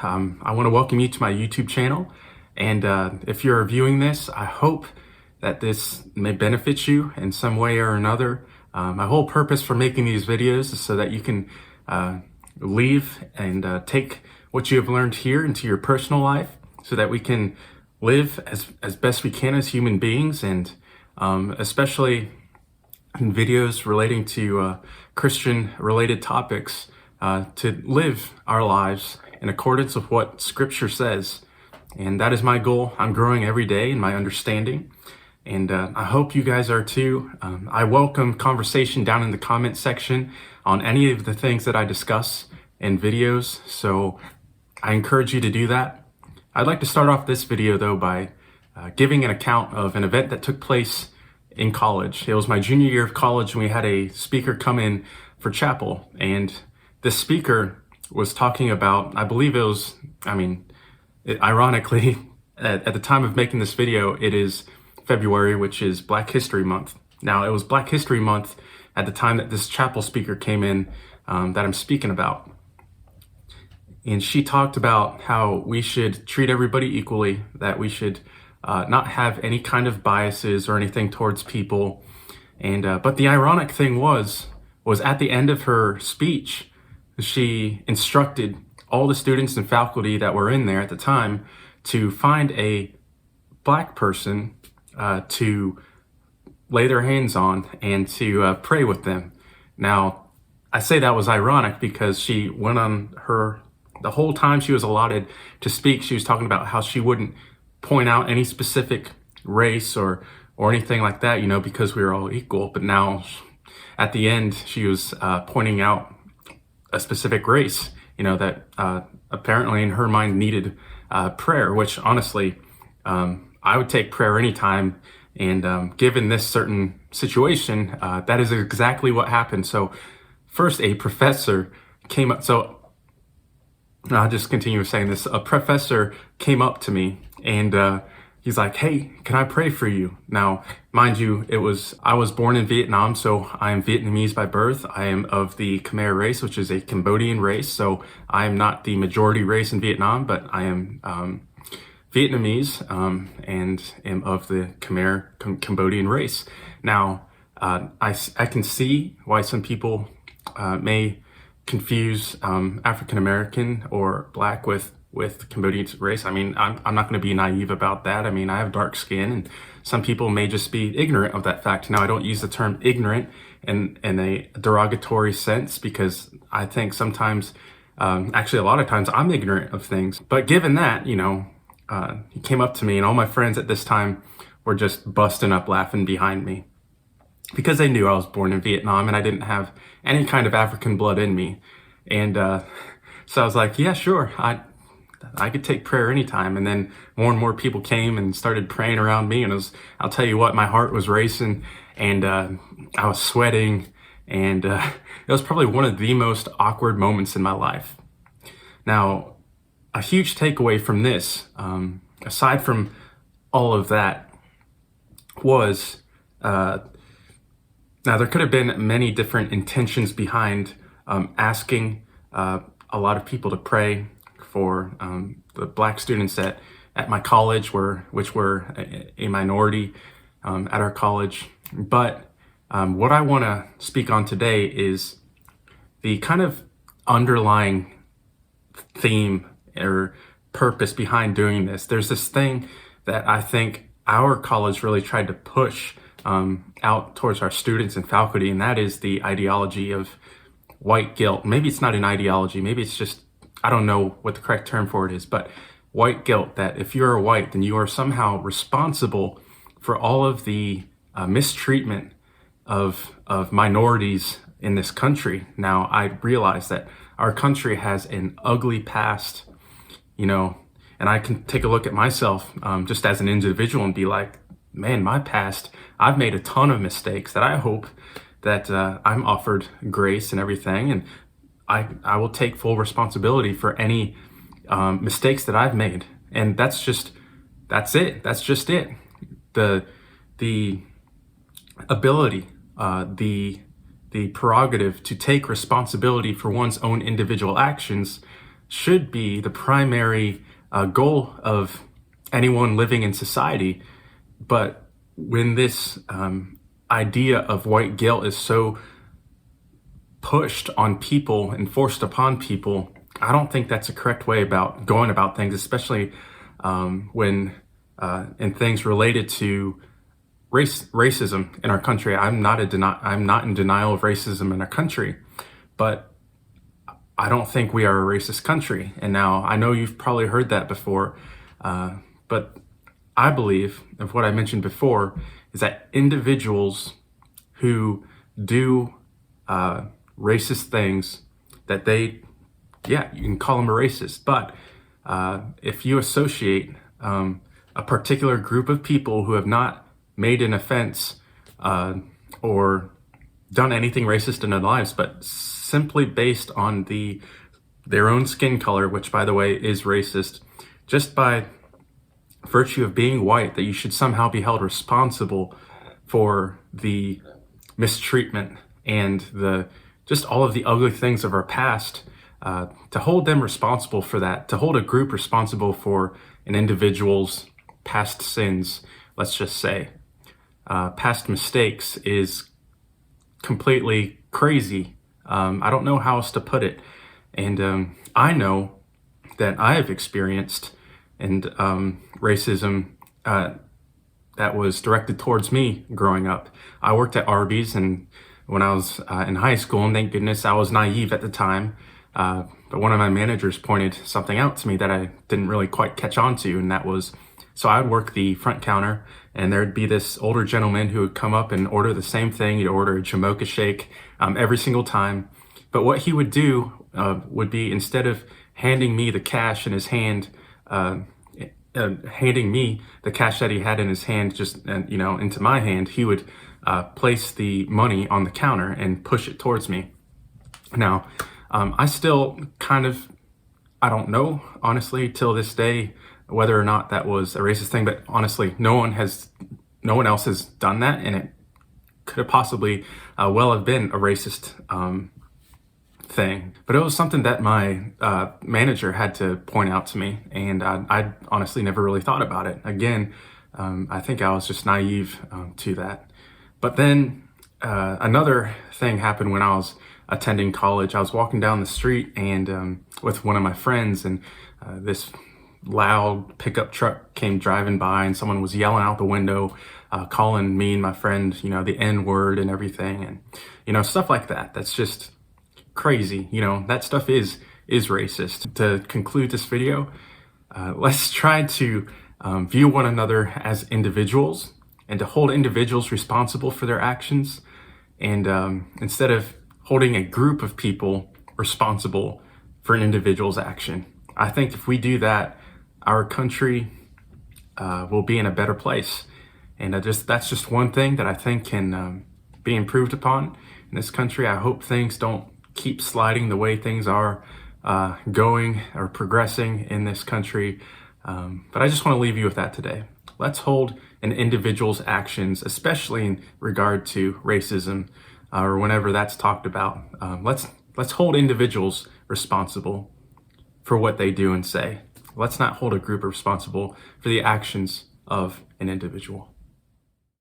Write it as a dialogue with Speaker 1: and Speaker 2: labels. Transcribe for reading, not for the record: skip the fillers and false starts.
Speaker 1: I want to welcome you to my YouTube channel. And if you're viewing this, I hope that this may benefit you in some way or another. My whole purpose for making these videos is so that you can leave and take what you have learned here into your personal life, so that we can live as best we can as human beings, and especially in videos relating to Christian related topics, to live our lives in accordance with what Scripture says. And that is my goal. I'm growing every day in my understanding, and I hope you guys are too. I welcome conversation down in the comment section on any of the things that I discuss in videos, so I encourage you to do that. I'd like to start off this video though by giving an account of an event that took place in college. It was my junior year of college, and we had a speaker come in for chapel, and this speaker was talking about, I believe it was, ironically, at the time of making this video, it is February, which is Black History Month. Now, it was Black History Month at the time that this chapel speaker came in that I'm speaking about. And she talked about how we should treat everybody equally, that we should not have any kind of biases or anything towards people. And but the ironic thing was at the end of her speech, she instructed all the students and faculty that were in there at the time to find a Black person to lay their hands on and to pray with them. Now, I say that was ironic because she went on the whole time she was allotted to speak, she was talking about how she wouldn't point out any specific race or anything like that, because we were all equal. But now at the end, she was pointing out a specific race, that apparently in her mind needed prayer, which honestly, I would take prayer anytime. And given this certain situation, that is exactly what happened. So first, a professor came up. So I'll just continue saying this. A professor came up to me, and he's like, "Hey, can I pray for you?" Now, mind you, I was born in Vietnam, so I am Vietnamese by birth. I am of the Khmer race, which is a Cambodian race. So I am not the majority race in Vietnam, but I am Vietnamese and am of the Khmer Cambodian race. Now, I can see why some people may confuse African American or Black with Cambodian race. I'm not going to be naive about that. I have dark skin, and some people may just be ignorant of that fact. Now, I don't use the term ignorant in a derogatory sense, because I think sometimes, actually a lot of times, I'm ignorant of things. But given that, he came up to me, and all my friends at this time were just busting up laughing behind me, because they knew I was born in Vietnam and I didn't have any kind of African blood in me. And so I was like, yeah, sure, I could take prayer anytime. And then more and more people came and started praying around me, and I'll tell you what, my heart was racing, and I was sweating, and it was probably one of the most awkward moments in my life. Now, a huge takeaway from this, aside from all of that, was now, there could have been many different intentions behind asking a lot of people to pray for the Black students at my college, which were a minority at our college. But what I want to speak on today is the kind of underlying theme or purpose behind doing this. There's this thing that I think our college really tried to push out towards our students and faculty, and that is the ideology of white guilt. Maybe it's not an ideology, maybe it's just, I don't know what the correct term for it is, but white guilt, that if you're white, then you are somehow responsible for all of the mistreatment of minorities in this country. Now, I realize that our country has an ugly past, and I can take a look at myself just as an individual and be like, man, my past, I've made a ton of mistakes that I hope that I'm offered grace and everything, and I will take full responsibility for any mistakes that I've made. And that's just it. The ability, the prerogative to take responsibility for one's own individual actions should be the primary goal of anyone living in society. But when this idea of white guilt is so pushed on people and forced upon people, I don't think that's a correct way about going about things, especially when in things related to racism in our country. I'm not in denial of racism in our country, but I don't think we are a racist country. And now I know you've probably heard that before, but I believe, of what I mentioned before, is that individuals who do racist things, that you can call them a racist, but if you associate a particular group of people who have not made an offense or done anything racist in their lives, but simply based on their own skin color, which by the way is racist, just by virtue of being white, that you should somehow be held responsible for the mistreatment and just all of the ugly things of our past, to hold them responsible for that, to hold a group responsible for an individual's past sins, let's just say, past mistakes, is completely crazy. I don't know how else to put it. And I know that I have experienced racism that was directed towards me growing up. I worked at Arby's, and when I was in high school, and thank goodness I was naive at the time, but one of my managers pointed something out to me that I didn't really quite catch on to, and that was, so I'd work the front counter, and there'd be this older gentleman who would come up and order the same thing. He'd order a Jamocha shake every single time. But what he would do would be, instead of handing me the cash in his hand, handing me the cash that he had in his hand, just into my hand, he would place the money on the counter and push it towards me. Now, I still I don't know, honestly, till this day, whether or not that was a racist thing, but honestly, no one else has done that, and it could have possibly well have been a racist thing. But it was something that my manager had to point out to me, and I honestly never really thought about it. Again, I think I was just naive to that. But then another thing happened when I was attending college. I was walking down the street and with one of my friends, and this loud pickup truck came driving by, and someone was yelling out the window, calling me and my friend, the N-word and everything, and stuff like that. That's just crazy. That stuff is racist. To conclude this video, let's try to view one another as individuals, and to hold individuals responsible for their actions, and instead of holding a group of people responsible for an individual's action. I think if we do that, our country will be in a better place. And that's just one thing that I think can be improved upon in this country. I hope things don't keep sliding the way things are going or progressing in this country. But I just want to leave you with that today. Let's hold an individual's actions, especially in regard to racism, or whenever that's talked about. Let's hold individuals responsible for what they do and say. Let's not hold a group responsible for the actions of an individual.